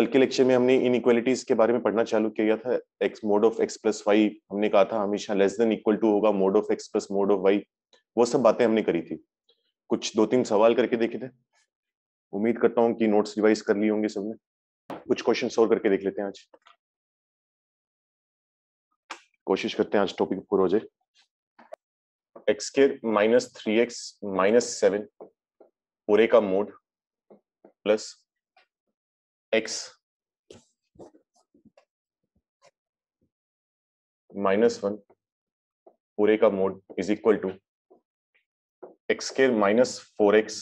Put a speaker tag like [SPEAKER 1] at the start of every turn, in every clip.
[SPEAKER 1] कल के लेक्चर में हमने इनइक्वालिटीज के बारे में पढ़ना चालू किया था। X mod of x plus y हमने कहा था हमेशा लेस देन इक्वल टू होगा mod of x plus mod of y. वो सब बातें हमने करी थी। कुछ 2-3 सवाल करके देखे थे। उम्मीद करता हूँ कि नोट्स रिवाइज कर लिए होंगे सबने। कुछ क्वेश्चन सॉल्व करके देख लेते हैं आज। कोशिश करते हैं आज टॉपिक पूरा हो जाए। X square minus 3x minus 7 पूरे का मोड प्लस एक्स माइनस 1 पूरे का mod is equal to x square minus 4x,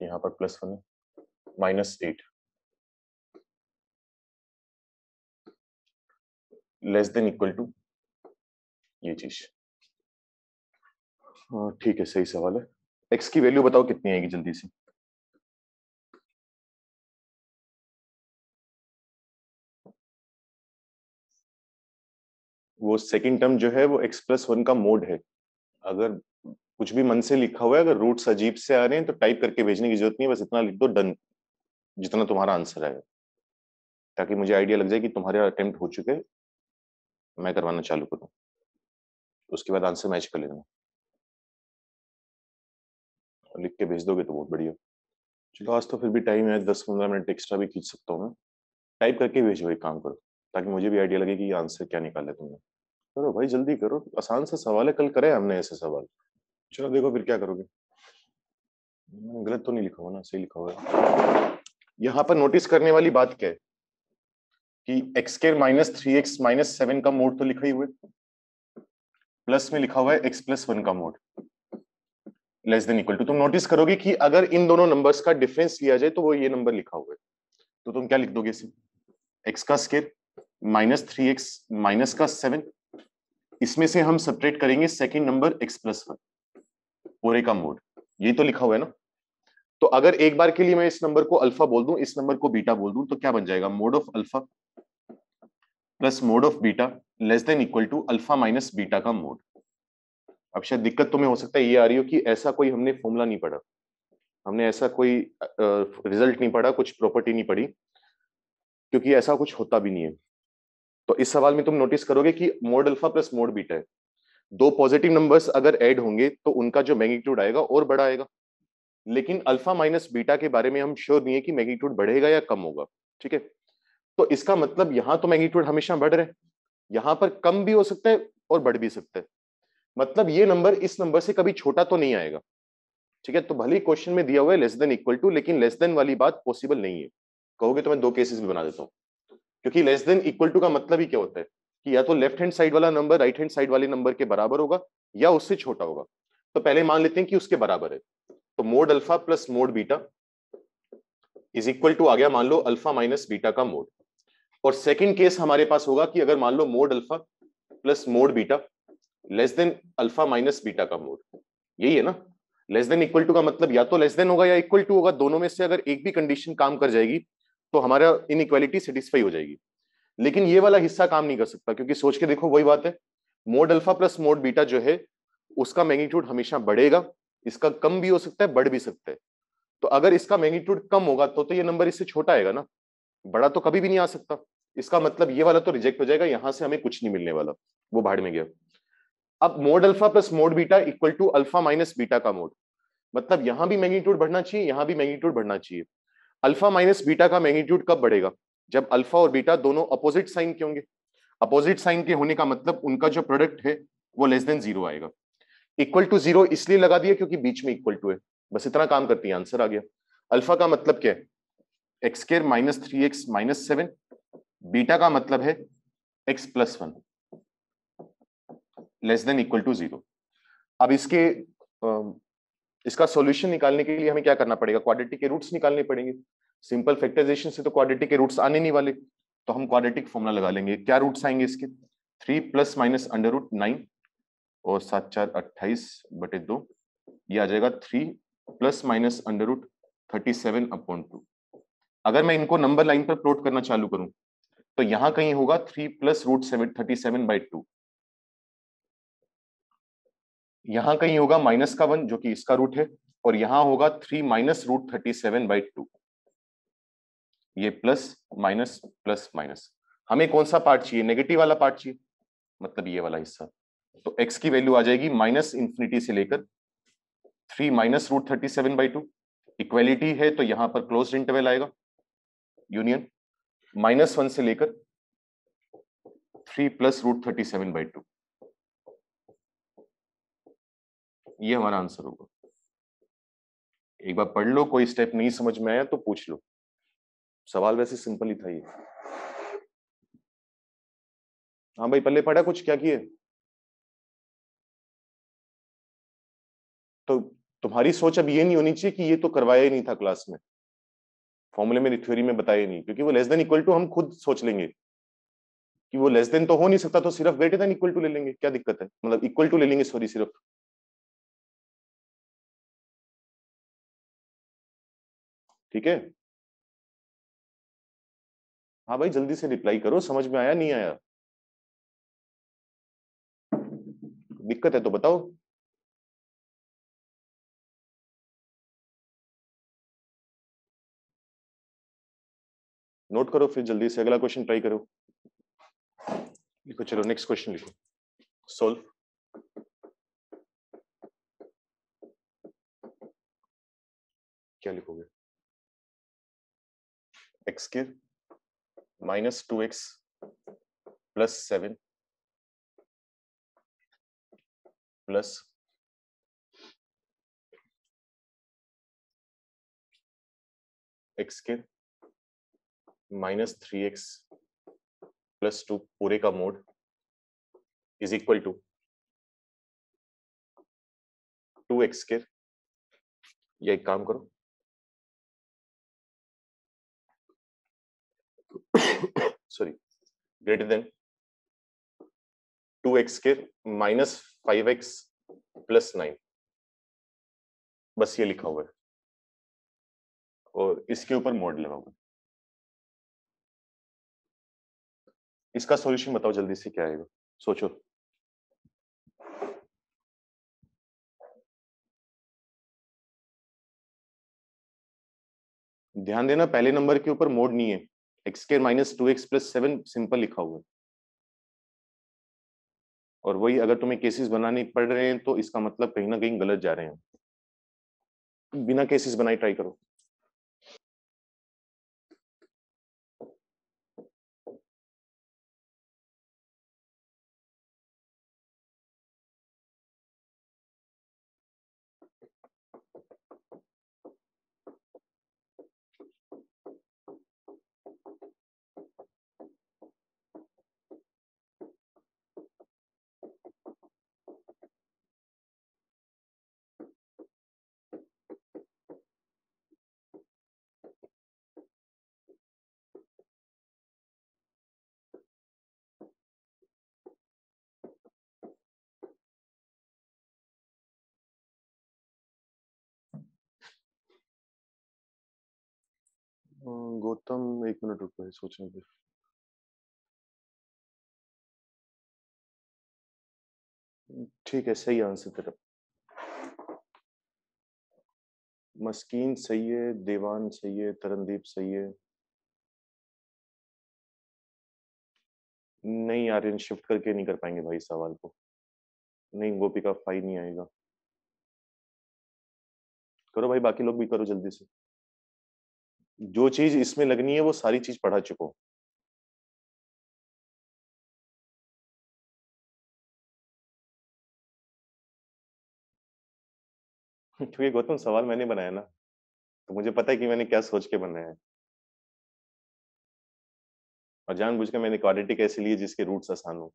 [SPEAKER 1] यहां पर plus 1 minus 8 less than equal to ये चीज। हाँ ठीक है, सही सवाल है। एक्स की वैल्यू बताओ कितनी आएगी जल्दी से। वो सेकंड टर्म जो है वो एक्स प्लस 1 का मोड है। अगर कुछ भी मन से लिखा हुआ है, अगर रूट्स अजीब से आ रहे हैं तो टाइप करके भेजने की जरूरत नहीं है, बस इतना लिख दो डन, जितना तुम्हारा आंसर आएगा, ताकि मुझे आइडिया लग जाए कि तुम्हारे अटेम्प्ट हो चुके, मैं करवाना चालू करूँ। उसके बाद आंसर मैच कर लेना। लिख के भेज दोगे तो बहुत बढ़िया। चलो आज तो फिर भी टाइम है, 10-15 मिनट एक्स्ट्रा भी खींच सकता हूँ मैं। टाइप करके भेजो, एक काम करो, ताकि मुझे भी आइडिया लगे कि ये आंसर क्या निकाला तुमने। करो भाई, जल्दी करो, आसान सा सवाल है, कल करे हमने ऐसे सवाल। चलो देखो फिर क्या करोगे। मैंने गलत तो नहीं लिखा हुआ ना, सही लिखा हुआ है। यहाँ पर नोटिस करने वाली बात क्या है कि x square minus 3x minus 7 का मोड तो लिखा ही हुआ है, प्लस में लिखा हुआ है एक्स प्लस 1 का mod less than equal to. तुम नोटिस करोगे कि अगर इन दोनों नंबर्स का डिफरेंस लिया जाए तो वो ये नंबर लिखा हुआ है, तो तुम क्या लिख दोगे इसे, एक्स का स्क्वायर माइनस 3x माइनस का 7, इसमें से हम सब्ट्रैक्ट करेंगे सेकंड नंबर एक्स प्लस 1 पूरे का मोड, ये तो लिखा हुआ है ना। तो अगर एक बार के लिए मैं इस नंबर को अल्फा बोल दूं, इस नंबर को बीटा बोल दूं, तो क्या बन जाएगा, mod of alpha plus mod of beta less than equal to alpha minus beta का मोड। अब शायद दिक्कत तुम्हें हो सकता है ये आ रही हो कि ऐसा कोई हमने फॉर्मूला नहीं पढ़ा, हमने ऐसा कोई रिजल्ट नहीं पढ़ा, कुछ प्रॉपर्टी नहीं पढ़ी, क्योंकि ऐसा कुछ होता भी नहीं है। तो इस सवाल में तुम नोटिस करोगे कि mod alpha plus mod beta है, दो पॉजिटिव नंबर्स अगर ऐड होंगे तो उनका जो मैग्नीट्यूड आएगा और बड़ा आएगा, लेकिन अल्फा माइनस बीटा के बारे में हम श्योर नहीं है कि मैग्नीट्यूड बढ़ेगा या कम होगा। ठीक है, तो इसका मतलब यहां तो मैग्नीट्यूड हमेशा बढ़ रहे हैं, यहां पर कम भी हो सकता है और बढ़ भी सकता है, मतलब ये नंबर इस नंबर से कभी छोटा तो नहीं आएगा। ठीक है, तो भले ही क्वेश्चन में दिया हुआ है लेस देन इक्वल टू, लेकिन लेस देन वाली बात पॉसिबल नहीं है। कहोगे तो मैं दो केसेस भी बना देता हूं, क्योंकि लेस देन इक्वल टू का मतलब ही क्या होता है कि या तो लेफ्ट हैंड साइड वाला नंबर राइट हैंड साइड वाले नंबर के बराबर होगा या उससे छोटा होगा। तो पहले मान लेते हैं कि उसके बराबर है, तो mod alpha plus mod beta is equal to आ गया मान लो अल्फा माइनस बीटा का मोड। और सेकंड केस हमारे पास होगा कि अगर मान लो mod alpha plus mod beta less than alpha minus beta का मोड, यही है ना। लेस देन इक्वल टू का मतलब या तो लेस देन होगा या इक्वल टू होगा, दोनों में से अगर एक भी कंडीशन काम कर जाएगी तो हमारा इनइक्वालिटी सेटिस्फाई हो जाएगी। लेकिन ये वाला हिस्सा काम नहीं कर सकता, क्योंकि सोच के देखो वही बात है, mode alpha plus mod beta जो है उसका मैग्नीट्यूड हमेशा बढ़ेगा, इसका कम भी हो सकता है बढ़ भी सकता है। तो अगर इसका मैग्नीट्यूड कम होगा तो ये नंबर इससे छोटा आएगा ना, बड़ा तो कभी भी नहीं आ सकता। इसका मतलब ये वाला तो रिजेक्ट हो जाएगा, यहां से हमें कुछ नहीं मिलने वाला, वो भाड़ में गया। अब mod alpha plus mod beta equal to alpha minus beta का मोड, मतलब यहां भी मैग्नीट्यूड बढ़ना चाहिए, यहां भी मैग्नीट्यूड बढ़ना चाहिए। अल्फा माइनस बीटा का मैग्नीट्यूड कब बढ़ेगा, जब अल्फा और बीटा दोनों अपोजिट साइन के होंगे। अपोजिट साइन के होने का मतलब उनका जो प्रोडक्ट है वो लेस देन जीरो आएगा। इक्वल टू जीरो इसलिए लगा दिया क्योंकि बीच में इक्वल टू है, बस इतना काम करती है, आंसर आ गया। अल्फा का मतलब क्या है, x square minus 3x minus 7, beta का मतलब है x plus 1 less than equal to zero. अब इसका सॉल्यूशन निकालने के लिए हमें क्या करना पड़ेगा, क्वाड्रेटिक के रूट्स निकालने पड़ेंगे। सिंपल फैक्टराइजेशन से तो क्वाड्रेटिक के रूट्स आने नहीं वाले, तो हम क्वाड्रेटिक फॉर्मूला लगा लेंगे। क्या रूट्स आएंगे इसके, 3 प्लस माइनस अंडर रूट 9 और 7 4 28/2, ये आ जाएगा 3 प्लस माइनस अंडर रूट 37/2। अगर मैं इनको नंबर लाइन पर प्लॉट करना चालू करूं तो यहां कहीं होगा 3 प्लस रूट 37/2, यहां कहीं होगा माइनस का 1 जो कि इसका रूट है, और यहां होगा 3 माइनस रूट 37/2। ये प्लस माइनस प्लस माइनस। हमें कौन सा पार्ट चाहिए? नेगेटिव वाला पार्ट चाहिए, मतलब ये वाला हिस्सा। तो x की वैल्यू आ जाएगी माइनस इंफिनिटी से लेकर 3 माइनस रूट 37/2। इक्वेलिटी है तो यहां पर क्लोज्ड इंटरवल आएगा, यूनियन -1 से लेकर 3 प्लस रूट 37/2। ये हमारा आंसर होगा। एक बार पढ़ लो, कोई स्टेप नहीं समझ में आया तो पूछ लो। सवाल वैसे सिंपल ही था ये। हाँ भाई, पल्ले पड़ा कुछ क्या किए? तो तुम्हारी सोच अब ये नहीं होनी चाहिए कि ये तो करवाया ही नहीं था क्लास में, फॉर्मूले में थ्योरी में बताया ही नहीं, क्योंकि वो लेस देन इक्वल टू हम खुद सोच लेंगे कि वो लेस देन तो हो नहीं सकता, तो सिर्फ ग्रेटर देन इक्वल टू ले लेंगे, क्या दिक्कत है? मतलब इक्वल टू ले लेंगे, सॉरी, सिर्फ। ठीक है। हाँ भाई, जल्दी से रिप्लाई करो, समझ में आया नहीं आया? दिक्कत है तो बताओ। नोट करो, फिर जल्दी से अगला क्वेश्चन ट्राई करो। लिखो, चलो नेक्स्ट क्वेश्चन लिखो। सोल्व। क्या लिखोगे? एक्स के -2x +7 प्लस एक्स के -3x +2 पूरे का mod is equal to 2x के। या एक काम करो, सॉरी, ग्रेटर देन 2x के -5x +9। बस ये लिखा हुआ है और इसके ऊपर मोड लगा हुआ है। इसका सॉल्यूशन बताओ जल्दी से, क्या आएगा? सोचो। ध्यान देना, पहले नंबर के ऊपर मोड नहीं है, एक्स के -2x +7 सिंपल लिखा हुआ है। और वही अगर तुम्हें केसेस बनाने पड़ रहे हैं तो इसका मतलब कहीं ना कहीं गलत जा रहे हैं। बिना केसेस बनाए ट्राई करो। गौतम, एक मिनट रुको, सोचने दे। ठीक है, सही आंसर तेरा। मस्कीन सही है, देवान सही है, तरनदीप सही है। नहीं यार, इन शिफ्ट करके नहीं कर पाएंगे भाई सवाल को। नहीं, गोपी का फाई नहीं आएगा। करो भाई, बाकी लोग भी करो जल्दी से। जो चीज इसमें लगनी है वो सारी चीज पढ़ा चुको। क्योंकि गौतम, सवाल मैंने बनाया ना, तो मुझे पता है कि मैंने क्या सोच के बनाया है। और जानबूझ के मैंने क्वाड्रेटिक ऐसे लिए जिसके रूट्स आसान हो।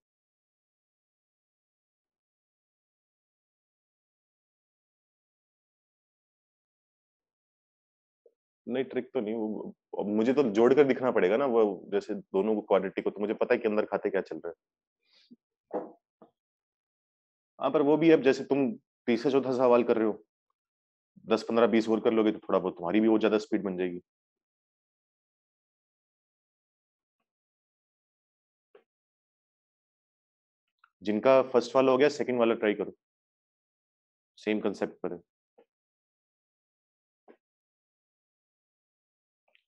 [SPEAKER 1] नहीं, ट्रिक तो नहीं, वो अब मुझे तो जोड़कर दिखना पड़ेगा ना, वो जैसे दोनों को क्वाड्रेटिक हो तो मुझे पता है कि अंदर खाते क्या चल रहा है। हाँ, पर वो भी अब जैसे तुम तीसरा चौथा सवाल कर रहे हो, 10 15 20 और कर लोगे तो थोड़ा बहुत तुम्हारी भी वो ज्यादा स्पीड बन जाएगी। जिनका फर्स्ट वाला हो गया, सेकंड वाला ट्राई करो, सेम कंसेप्ट पर है।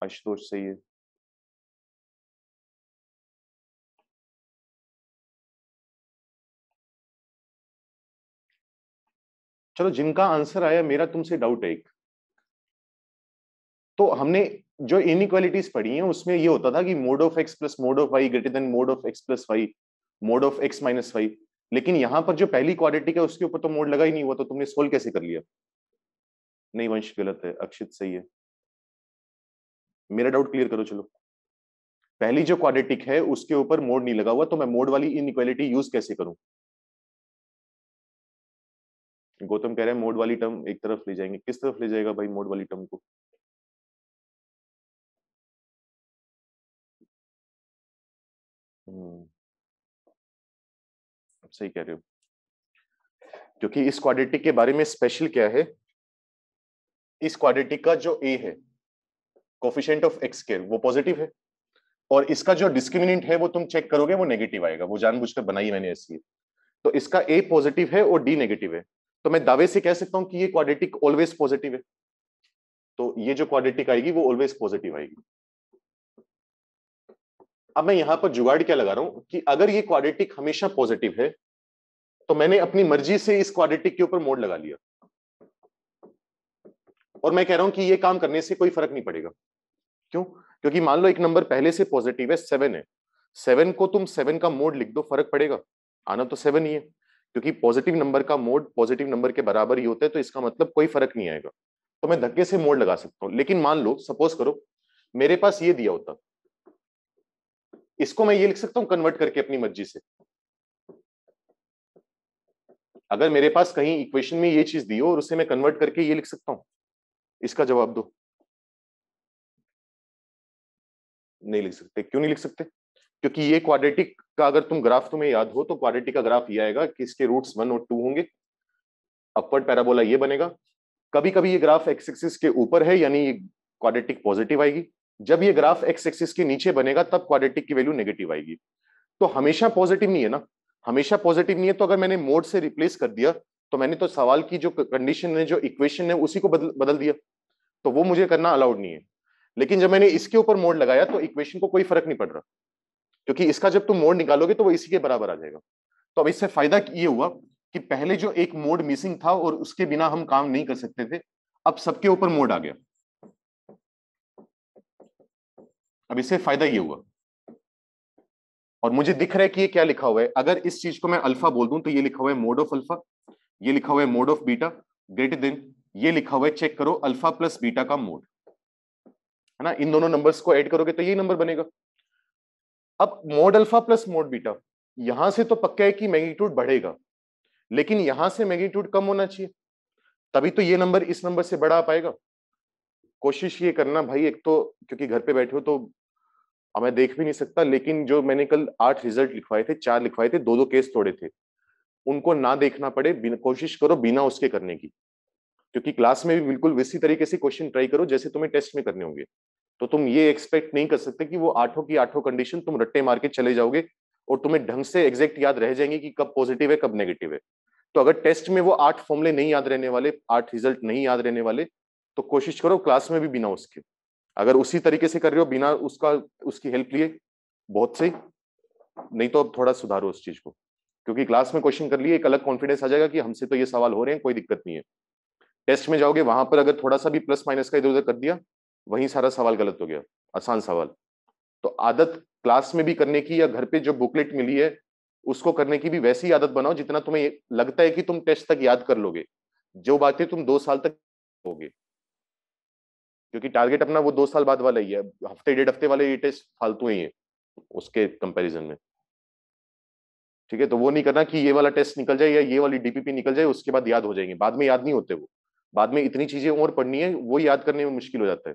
[SPEAKER 1] आशुतोष सही है। चलो जिनका आंसर आया, मेरा तुमसे डाउट है एक। तो हमने जो इनइक्वालिटीज पढ़ी हैं उसमें ये होता था कि mod of x plus mod of y greater than mod of x plus y, mod of x minus y. लेकिन यहां पर जो पहली क्वाड्रेटिक है उसके ऊपर तो मोड लगा ही नहीं हुआ, तो तुमने सोल्व कैसे कर लिया? नहीं वंश, गलत है, अक्षित सही है। मेरा डाउट क्लियर करो चलो। पहली जो क्वाड्रेटिक है उसके ऊपर मोड नहीं लगा हुआ, तो मैं मोड वाली इनइक्वालिटी यूज कैसे करूं? गौतम कह रहे हैं मोड वाली टर्म एक तरफ ले जाएंगे। किस तरफ ले जाएगा भाई मोड वाली टर्म को? हम्म, सही कह रहे हो। क्योंकि इस क्वाड्रेटिक के बारे में स्पेशल क्या है, इस क्वाड्रेटिक का जो ए है, कोफिशिएंट ऑफ एक्स स्क्वायर, वो पॉजिटिव है। और इसका जो डिस्क्रिमिनेंट है वो तुम चेक करोगे वो नेगेटिव आएगा, वो जानबूझकर बनाई मैंने ऐसी। तो इसका ए पॉजिटिव है और डी नेगेटिव है, तो मैं दावे से कह सकता हूं कि ये क्वाड्रेटिक ऑलवेज पॉजिटिव है। तो ये जो क्वाड्रेटिक आएगी वो ऑलवेज पॉजिटिव आएगी। अब मैं यहां पर जुगाड़ क्या लगा रहा हूं कि अगर ये क्वाड्रेटिक हमेशा पॉजिटिव है तो मैंने अपनी मर्जी से इस क्वाड्रेटिक के ऊपर मोड लगा लिया, और मैं कह रहा हूं कि ये काम करने से कोई फर्क नहीं पड़ेगा। क्यों? क्योंकि मान लो एक नंबर पहले से पॉजिटिव है, 7 है, 7 को तुम 7 का मोड लिख दो, फर्क पड़ेगा? आना तो 7 ही है, क्योंकि पॉजिटिव नंबर का मोड पॉजिटिव नंबर के बराबर ही होता है, तो इसका मतलब कोई फर्क नहीं आएगा। तो मैं धक्के से मोड लगा सकता हूं। लेकिन मान लो सपोज करो मेरे पास ये दिया होता, इसको मैं ये लिख सकता हूं कन्वर्ट करके अपनी मर्जी से। अगर मेरे पास कहीं इक्वेशन में ये चीज दी हो और उसे मैं कन्वर्ट करके ये लिख सकता हूं, इसका जवाब दो। नहीं लिख सकते। क्यों नहीं लिख सकते? क्योंकि ये क्वाड्रेटिक का अगर तुम ग्राफ तुम्हें याद हो तो क्वाड्रेटिक का ग्राफ ये आएगा कि इसके रूट्स 1 और 2 होंगे, अपवर्ड पैराबोला ये बनेगा। कभी कभी ये ग्राफ एक्स एक्सिस के ऊपर है, यानी क्वाड्रेटिक पॉजिटिव आएगी। जब ये ग्राफ एक्स एक्सिस के नीचे बनेगा तब क्वाड्रेटिक की वैल्यू नेगेटिव आएगी। तो हमेशा पॉजिटिव नहीं है ना, हमेशा पॉजिटिव नहीं है। तो अगर मैंने मोड से रिप्लेस कर दिया तो मैंने तो सवाल की जो कंडीशन है, जो इक्वेशन है, उसी को बदल दिया। तो वो मुझे करना अलाउड नहीं है। लेकिन जब मैंने इसके ऊपर मोड लगाया तो इक्वेशन को कोई फर्क नहीं पड़ रहा, क्योंकि इसका जब तुम मोड निकालोगे तो वो इसी के बराबर आ जाएगा। तो अब इससे फायदा ये हुआ कि पहले जो एक मोड मिसिंग था और उसके बिना हम काम नहीं कर सकते थे, अब सबके ऊपर मोड आ गया। अब इससे फायदा ये हुआ, और मुझे दिख रहा है कि ये क्या लिखा हुआ है। अगर इस चीज को मैं अल्फा बोल दूं तो ये लिखा हुआ है मोड ऑफ अल्फा, ये लिखा हुआ है mode of beta greater then, ये लिखा हुआ है, चेक करो, अल्फा प्लस बीटा का मोड, है ना। इन दोनों नंबर्स को ऐड करोगे तो ये नंबर बनेगा। अब mod alpha plus mod beta, यहां से तो पक्का है कि मैग्नीट्यूड बढ़ेगा, लेकिन यहां से मैग्नीट्यूड कम होना चाहिए, तभी तो ये नंबर इस नंबर से बड़ा आ पाएगा। कोशिश ये करना भाई, एक तो क्योंकि घर पे बैठे हो तो अब मैं देख भी नहीं सकता, लेकिन जो मैंने कल 8 रिजल्ट लिखवाए थे, 4 लिखवाए थे, 2-2 केस तोड़े थे, उनको ना देखना पड़े, कोशिश करो बिना उसके करने की। क्योंकि क्लास में भी बिल्कुल वैसी तरीके से क्वेश्चन ट्राई करो जैसे तुम्हें टेस्ट में करने होंगे। तो तुम ये एक्सपेक्ट नहीं कर सकते कि वो आठों की आठों कंडीशन तुम रट्टे मार के चले जाओगे और तुम्हें ढंग से एग्जैक्ट याद रह जाएंगे कि कब पॉजिटिव है कब नेगेटिव है। तो अगर टेस्ट में वो 8 फॉर्मूले नहीं याद रहने वाले, 8 रिजल्ट नहीं याद रहने वाले, तो कोशिश करो क्लास में भी बिना उसके, अगर उसी तरीके से कर रहे हो बिना उसका, उसकी हेल्प लिए, बहुत सही। नहीं तो अब थोड़ा सुधारो उस चीज को, क्योंकि क्लास में क्वेश्चन कर लिए एक अलग कॉन्फिडेंस आ जाएगा कि हमसे तो ये सवाल हो रहे हैं, कोई दिक्कत नहीं है। टेस्ट में जाओगे वहां पर अगर थोड़ा सा भी प्लस माइनस का इधर उधर कर दिया, वहीं सारा सवाल गलत हो गया, आसान सवाल। तो आदत क्लास में भी करने की, या घर पे जो बुकलेट मिली है उसको करने की भी वैसी आदत बनाओ जितना तुम्हें लगता है कि तुम टेस्ट तक याद कर लोगे, जो बातें तुम 2 साल तक होगे। क्योंकि टारगेट अपना वो 2 साल बाद वाला ही है, हफ्ते 1.5 हफ्ते वाले ये टेस्ट फालतू ही है उसके कंपैरिजन में। ठीक है, तो वो नहीं करना कि ये वाला टेस्ट निकल जाए या ये वाली डीपीपी निकल जाए उसके बाद याद हो जाएंगे, बाद में याद नहीं होते वो। बाद में इतनी चीजें और पढ़नी है, वो याद करने में मुश्किल हो जाता है।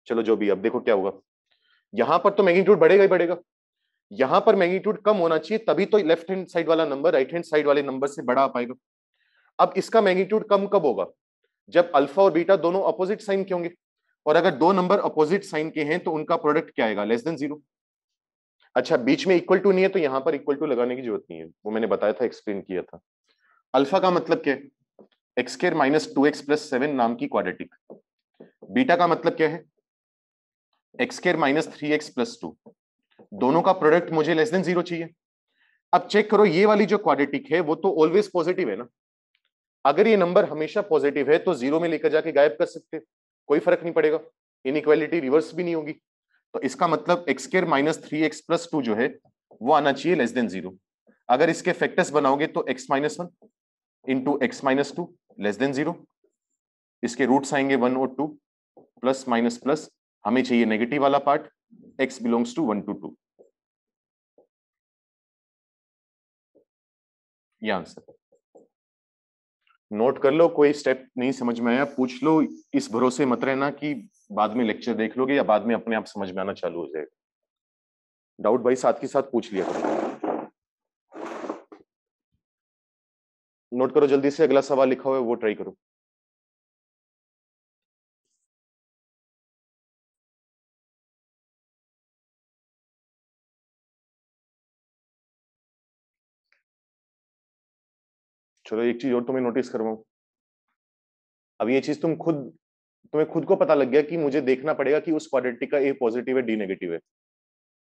[SPEAKER 1] चलो जो भी, अब देखो क्या होगा। यहां पर तो मैग्नीट्यूड बढ़ेगा ही बढ़ेगा, यहां पर मैग्नीट्यूड कम होना चाहिए, तभी तो लेफ्ट हैंड साइड वाला नंबर राइट हैंड साइड वाले नंबर से बड़ा आ पाएगा। अब इसका मैग्नीट्यूड कम कब होगा? जब अल्फा और बीटा दोनों अपोजिट साइन के होंगे, और अगर दो नंबर अपोजिट साइन के हैं तो उनका प्रोडक्ट क्या आएगा? Less than 0। अच्छा, बीच में इक्वल टू नहीं है तो यहां पर इक्वल टू लगाने की जरूरत नहीं है, वो मैंने बताया था, एक्सप्लेन किया था। अल्फा का मतलब क्या है? X square minus 2x plus 7 नाम की क्वाड्रेटिक। बीटा का मतलब क्या है? X square minus 3x plus 2। दोनों का प्रोडक्ट मुझे लेस देन 0 चाहिए। अब चेक करो, ये वाली जो क्वाड्रेटिक है वो तो ऑलवेज पॉजिटिव है ना, अगर ये नंबर हमेशा पॉजिटिव है तो जीरो में लेकर जाके गायब कर सकते, कोई फर्क नहीं पड़ेगा, इनइक्वालिटी रिवर्स भी नहीं होगी। तो इसका मतलब एक्स स्क्वायर माइनस 3x+2 जो है वो आना चाहिए लेस देन जीरो। अगर इसके फैक्टर्स बनाओगे तो x-1 into x-2 less than zero, इसके रूट्स आएंगे 1 और 2, प्लस माइनस प्लस, हमें चाहिए नेगेटिव वाला part, x belongs to 1 to 2। ये आंसर नोट कर लो, कोई स्टेप नहीं समझ में आया पूछ लो, इस भरोसे मत रहना कि बाद में लेक्चर देख लोगे या बाद में अपने आप समझ में आना चालू हो जाएगा। डाउट भाई साथ के साथ पूछ लिया करो। नोट करो जल्दी से, अगला सवाल लिखा हुआ है वो ट्राई करो। चलो एक चीज और तुम्हें नोटिस करवाऊं, अब ये चीज तुम्हें खुद को पता लग गया कि मुझे देखना पड़ेगा कि उस क्वाड्रेटिक का ए पॉजिटिव है डी नेगेटिव है।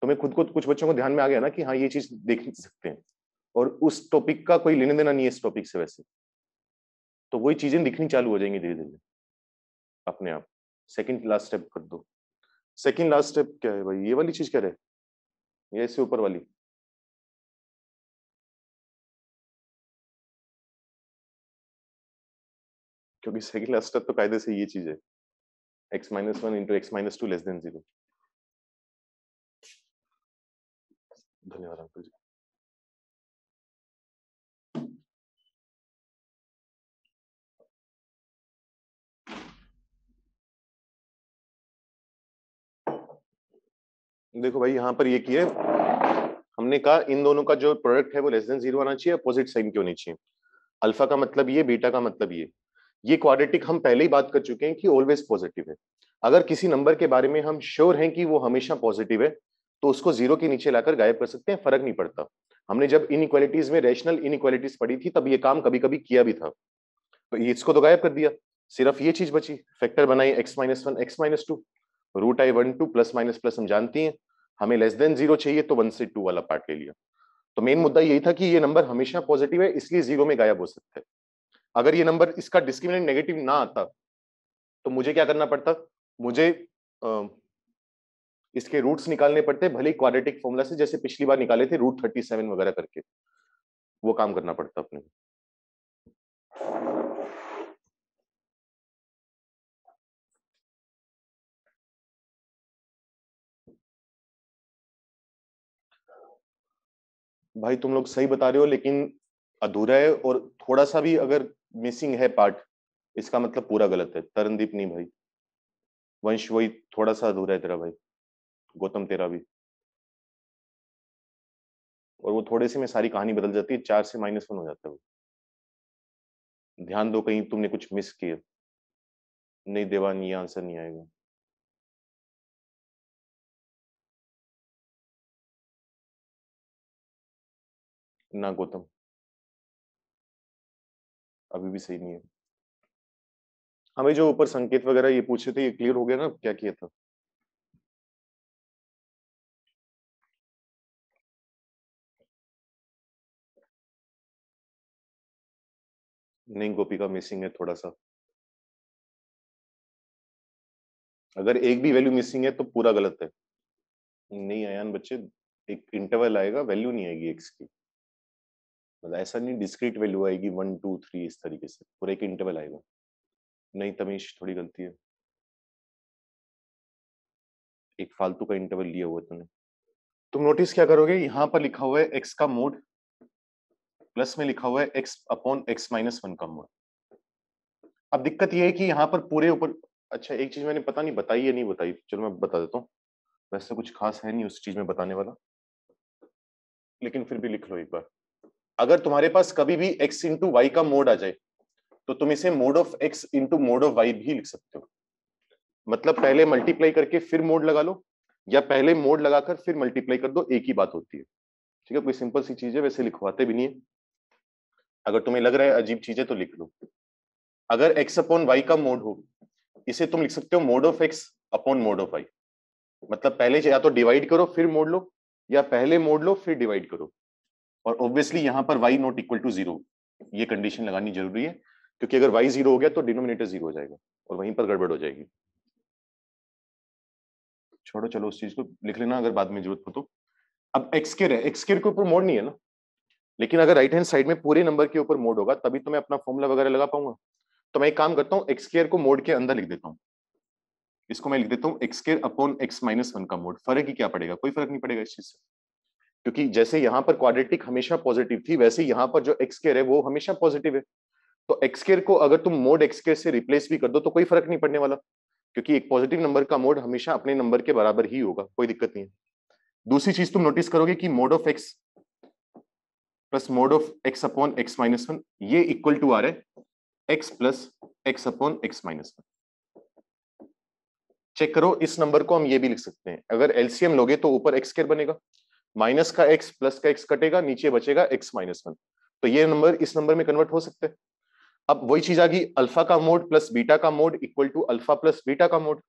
[SPEAKER 1] तुम्हें खुद को, कुछ बच्चों को ध्यान में आ गया ना कि हाँ ये चीज देख सकते हैं, और उस टॉपिक का कोई लेने देना नहीं है इस टॉपिक से वैसे, तो वही चीजें दिखनी चालू हो जाएंगी धीरे धीरे अपने आप। सेकंड लास्ट स्टेप कर दो। सेकंड लास्ट स्टेप क्या है भाई, ये वाली चीज क्या है, ये इससे ऊपर वाली? क्योंकि सेकंड लास्ट स्टेप तो कायदे से ये चीज है, x-1 into x-2 less than zero. धन्यवाद अंकल जी। देखो भाई यहाँ पर ये किया हमने कहा इन दोनों का जो प्रोडक्ट है वो लेस देन जीरो आना चाहिए, अपोजिट साइन क्यों नहीं चाहिए, अल्फा का मतलब ये, बीटा का मतलब ये क्वाड्रेटिक हम पहले ही बात कर चुके हैं कि ऑलवेज पॉजिटिव है। अगर किसी नंबर के बारे में हम श्योर हैं कि वो हमेशा पॉजिटिव है तो उसको जीरो के नीचे लाकर गायब कर सकते हैं, फर्क नहीं पड़ता। हमने जब इनइक्वालिटीज में रैशनल इनइक्वालिटीज पढ़ी थी तब ये काम कभी कभी किया भी था, तो इसको तो गायब कर दिया, सिर्फ ये चीज बची, फैक्टर बनाई x-1 x-2, रूट आई 1 2 प्लस माइनस प्लस हम जानती हैं, हमें लेस देन जीरो चाहिए तो 1 से 2 वाला पार्ट ले लिया। तो मेन मुद्दा यही था कि ये नंबर हमेशा पॉजिटिव है इसलिए जीरो में गायब हो सकता है। अगर ये नंबर इसका डिस्क्रिमिनेंट नेगेटिव ना आता तो मुझे क्या करना पड़ता, मुझे इसके रूट्स निकालने पड़ते, भले ही क्वाड्रेटिक फॉर्मूला से जैसे पिछली बार निकाले थे रूट 37 वगैरह करके, वो काम करना पड़ता अपने। भाई तुम लोग सही बता रहे हो लेकिन अधूरा है, और थोड़ा सा भी अगर मिसिंग है पार्ट इसका मतलब पूरा गलत है। तरनदीप नहीं भाई, वंश वही थोड़ा सा अधूरा है तेरा भाई, गौतम तेरा भी, और वो थोड़े से में सारी कहानी बदल जाती है, 4 से -1 हो जाता है वो। ध्यान दो कहीं तुमने कुछ मिस किया। नहीं देवान, ये आंसर नहीं आएगा। ना गौतम, अभी भी सही नहीं है। हमें जो ऊपर संकेत वगैरह ये पूछे थे ये क्लियर हो गया ना क्या किया था? नहीं गोपिका, मिसिंग है थोड़ा सा, अगर एक भी वैल्यू मिसिंग है तो पूरा गलत है। नहीं अयान बच्चे, एक इंटरवल आएगा, वैल्यू नहीं आएगी एक्स की, मतलब ऐसा नहीं डिस्क्रीट वैल्यू आएगी 1 2 3 इस तरीके से, पूरा एक इंटरवल आएगा। नहीं तमीश, थोड़ी गलती है, एक फालतू का इंटरवल लिया हुआ है तूने। तुम नोटिस क्या करोगे, यहाँ पर लिखा हुआ है एक्स का मोड, प्लस में लिखा हुआ है एक्स अपॉन x-1 का मोड। अब दिक्कत ये है कि यहाँ पर पूरे ऊपर, अच्छा एक चीज मैंने पता नहीं बताई या नहीं बताई, चलो मैं बता देता हूँ, वैसे कुछ खास है नहीं उस चीज में बताने वाला, लेकिन फिर भी लिख लो एक बार। अगर तुम्हारे पास कभी भी x इंटू वाई का मोड आ जाए तो तुम इसे mod of x into mod of y भी लिख सकते हो, मतलब पहले मल्टीप्लाई करके फिर मोड लगा लो, या पहले मोड लगाकर फिर मल्टीप्लाई कर दो, एक ही बात होती है। ठीक है, कोई सिंपल सी चीज है, वैसे लिखवाते भी नहीं है, अगर तुम्हें लग रहा है अजीब चीज है तो लिख लो। अगर x अपॉन वाई का मोड हो, इसे तुम लिख सकते हो mod of x upon mod of y, मतलब पहले या तो डिवाइड करो फिर मोड लो, या पहले मोड लो फिर डिवाइड करो, और ऑब्वियसली यहाँ पर y not equal to zero, ये कंडीशन लगानी जरूरी है। क्योंकि अगर y 0 हो गया तो डिनोमिनेटर 0 हो जाएगा और वहीं पर गड़बड़ हो जाएगी। छोड़ो, चलो उस चीज को लिख लेना अगर बाद में जरूरत हो तो। अब एक्स स्क्वायर है, एक्स स्क्वायर के ऊपर मोड नहीं है ना, लेकिन अगर राइट हैंड साइड में पूरे नंबर के ऊपर मोड होगा तभी तो मैं अपना फॉर्मूला वगैरह लगा पाऊंगा। तो मैं एक काम करता हूँ, एक्स स्क्वायर को मोड के अंदर लिख देता हूँ। इसको मैं लिख देता हूँ x square upon x minus one का मोड। फर्क ही क्या पड़ेगा, कोई फर्क नहीं पड़ेगा इस चीज से, क्योंकि जैसे यहाँ पर क्वाड्रेटिक हमेशा पॉजिटिव थी वैसे यहाँ पर जो एक्स स्क्वायर है वो हमेशा पॉजिटिव है। तो एक्स स्क्वायर को अगर तुम मोड एक्स स्क्वायर से रिप्लेस भी कर दो तो कोई फर्क नहीं पड़ने वाला, क्योंकि एक पॉजिटिव नंबर का मोड हमेशा अपने नंबर के बराबर ही होगा, कोई दिक्कत नहीं है। दूसरी चीज तुम नोटिस करोगे कि mod of x plus mod of x upon x minus one ये इक्वल टू आ रहा है x plus x upon x minus one. Check करो, इस नंबर को हम ये भी लिख सकते हैं, अगर एलसीएम लोगे तो ऊपर एक्स स्क्वायर बनेगा, माइनस का एक्स प्लस का एक्स कटेगा, नीचे बचेगा एक्स माइनस वन। तो ये नंबर इस नंबर में कन्वर्ट हो सकते हैं। अब वही चीज आ गई, अल्फा का मोड प्लस बीटा का mod equal to alpha plus beta का मोड।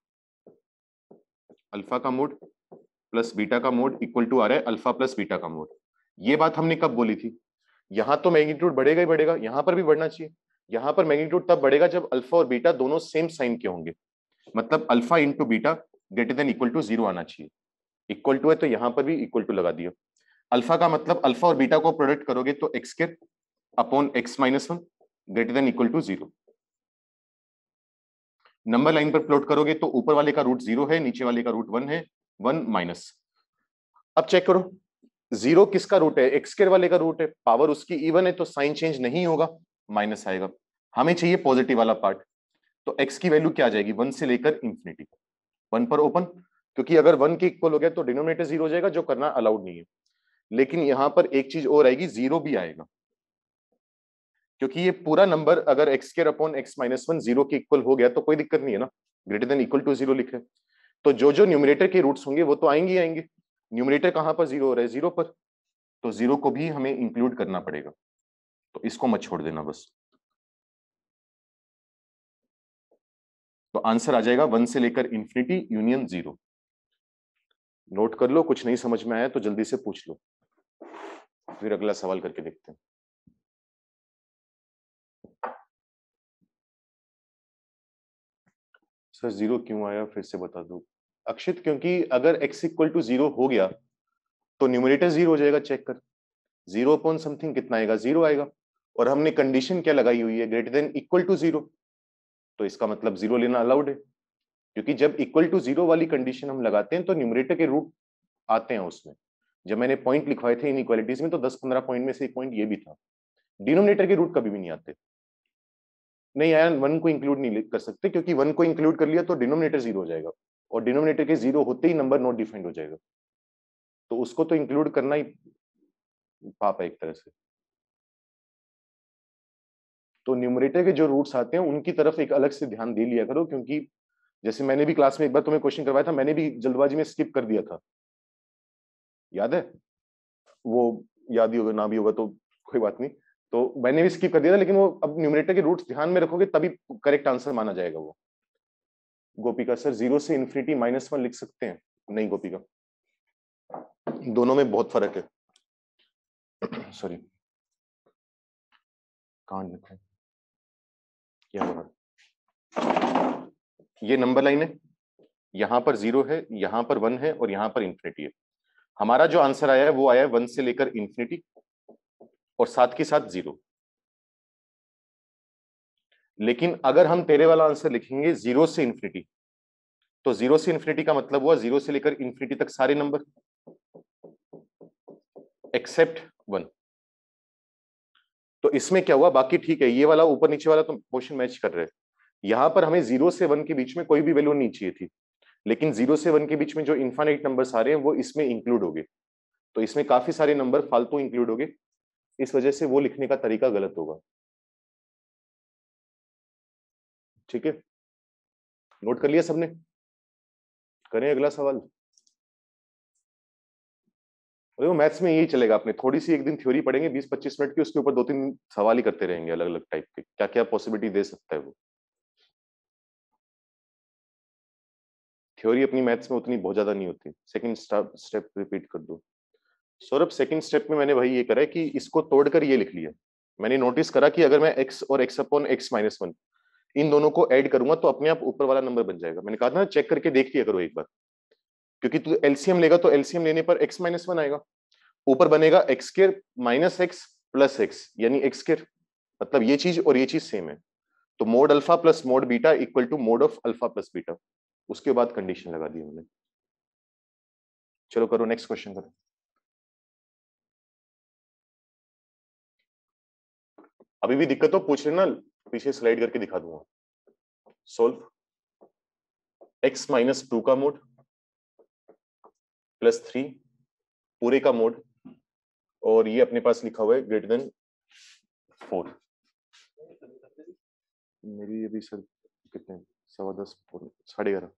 [SPEAKER 1] अल्फा का मोड प्लस बीटा का मोड इक्वल टू आ रहा है अल्फा प्लस बीटा का मोड। ये बात हमने कब बोली थी? यहां तो मैग्नीट्यूड बढ़ेगा ही बढ़ेगा, यहां पर भी बढ़ना चाहिए। यहां पर मैग्नीट्यूड तब बढ़ेगा जब अल्फा और बीटा दोनों सेम साइन के होंगे, मतलब alpha into beta greater than equal to zero आना चाहिए। इक्वल टू है तो यहां पर भी इक्वल टू लगा दिया। अल्फा का मतलब अल्फा और बीटा को प्रोडक्ट करोगे तो x square upon x minus one greater than equal to zero. Number line पर प्लॉट करोगे तो ऊपर वाले का रूट जीरो है, नीचे वाले का रूट वन है, वन माइनस। अब चेक करो, जीरो किसका रूट है? एक्स स्क्वायर वाले का रूट है, पावर उसकी इवन है तो साइन चेंज नहीं होगा, माइनस आएगा। हमें चाहिए पॉजिटिव वाला पार्ट, तो एक्स की वैल्यू क्या आ जाएगी? वन से लेकर इंफिनिटी, वन पर ओपन, क्योंकि अगर वन के इक्वल हो गया तो डिनोमिनेटर जीरो हो जाएगा, जो करना अलाउड नहीं है। लेकिन यहां पर एक चीज और आएगी, जीरो भी आएगा, क्योंकि ये पूरा नंबर अगर x square upon x minus one zero के इक्वल हो गया तो कोई दिक्कत नहीं है ना, greater than equal to zero लिखे। तो जो जो न्यूमरेटर के रूट्स होंगे वो तो आएंगे ही आएंगे। न्यूमरेटर कहां पर जीरो हो रहा है? जीरो पर, तो जीरो को भी हमें इंक्लूड करना पड़ेगा, तो इसको मत छोड़ देना बस। तो आंसर आ जाएगा वन से लेकर इंफिनिटी यूनियन जीरो। नोट कर लो, कुछ नहीं समझ में आया तो जल्दी से पूछ लो, फिर अगला सवाल करके देखते हैं। सर जीरो क्यों आया फिर से बता दो। अक्षित, क्योंकि अगर x इक्वल टू जीरो हो गया तो न्यूमरेटर जीरो हो जाएगा। चेक कर, जीरो अपॉन समथिंग कितना आएगा? जीरो आएगा। और हमने कंडीशन क्या लगाई हुई है? Greater than equal to zero, तो इसका मतलब जीरो लेना अलाउड है, क्योंकि जब इक्वल टू जीरो वाली कंडीशन हम लगाते हैं तो न्यूमरेटर के रूट आते हैं उसमें। जब मैंने पॉइंट लिखवाए थे इनइक्वालिटीज में तो 10-15 पॉइंट में से एक पॉइंट ये भी था। डिनोमिनेटर के रूट कभी भी नहीं आते। नहीं आया, वन को इंक्लूड नहीं कर सकते, क्योंकि वन को इंक्लूड कर लिया तो डिनोमिनेटर जीरो हो जाएगा, और डिनोमिनेटर के जीरो होते ही नंबर नॉट डिफाइंड हो जाएगा, तो उसको तो इंक्लूड करना ही पाप है एक तरह से। तो न्यूमरेटर के जो रूट्स आते हैं उनकी तरफ एक अलग से ध्यान दे लिया करो, क्योंकि जैसे मैंने भी क्लास में एक बार तुम्हें क्वेश्चन करवाया था, मैंने भी जल्दबाजी में स्किप कर दिया था, याद है? वो याद ही होगा, ना भी होगा तो कोई बात नहीं। तो मैंने भी स्किप कर दिया था, लेकिन वो अब न्यूमरेटर के रूट्स ध्यान में रखोगे तभी करेक्ट आंसर माना जाएगा वो। गोपिका सर, जीरो से इन्फिनिटी माइनस वन लिख सकते हैं? नहीं गोपिका, दोनों में बहुत फर्क है। सॉरी, कहाँ लिखा है? क्या हो रहा है? ये नंबर लाइन है, यहाँ पर जीरो है, यहाँ पर वन है और यहाँ पर इंफिनिटी है। हमारा जो आंसर आया है वो आया है वन से लेकर इंफिनिटी और साथ के साथ जीरो। लेकिन अगर हम तेरे वाला आंसर लिखेंगे जीरो से इंफिनिटी, तो जीरो से इंफिनिटी का मतलब हुआ जीरो से लेकर इंफिनिटी तक सारे नंबर एक्सेप्ट वन। तो इसमें क्या हुआ? बाकी ठीक है, ये वाला ऊपर नीचे वाला तो पोर्शन मैच कर रहे हैं। यहां पर हमें जीरो से वन के बीच में कोई भी वैल्यू नहीं चाहिए थी, लेकिन जीरो से वन के बीच में जो इनफाइनाइट नंबर्स आ रहे हैं वो इसमें इंक्लूड हो गए, तो इसमें काफी सारे नंबर फालतू इंक्लूड हो गए, इस वजह से वो लिखने का तरीका गलत होगा। ठीक है, नोट कर लिया सबने? करें अगला सवाल। देखो मैथ्स में यही चलेगा, अपने थोड़ी सी एक दिन थ्योरी पढ़ेंगे 20-25 मिनट की, उसके ऊपर 2-3 सवाल ही करते रहेंगे अलग अलग टाइप के, क्या क्या पॉसिबिलिटी दे सकता है वो। थ्योरी अपनी मैथ्स में उतनी बहुत ज्यादा नहीं होती। सेकंड स्टेप रिपीट कर दो। सौरभ, सेकंड स्टेप में मैंने भाई ये करा है कि इसको तोड़कर ये लिख लिया, मैंने नोटिस करा कि अगर मैं x और x अपॉन x माइनस 1 इन दोनों को ऐड करूंगा तो अपने आप ऊपर वाला नंबर बन जाएगा। मैंने कहा था ना चेक करके देख लिया करो एक बार, क्योंकि तू एलसीएम लेगा तो एलसीएम लेने पर x माइनस 1 आएगा, ऊपर बनेगा x square minus x plus x यानी एक्स स्क्वायर, मतलब ये चीज और ये चीज सेम है। तो mod alpha plus mod beta equal to mod of alpha plus beta, उसके बाद कंडीशन लगा दी हमने। चलो करो नेक्स्ट क्वेश्चन करो। अभी भी दिक्कत हो पूछ लेना, पीछे स्लाइड करके दिखा दूंगा। सोल्व एक्स माइनस 2 का मोड प्लस 3 पूरे का मोड, और ये अपने पास लिखा हुआ है ग्रेटर देन 4। मेरी अभी सर कितने 10:15 11:30।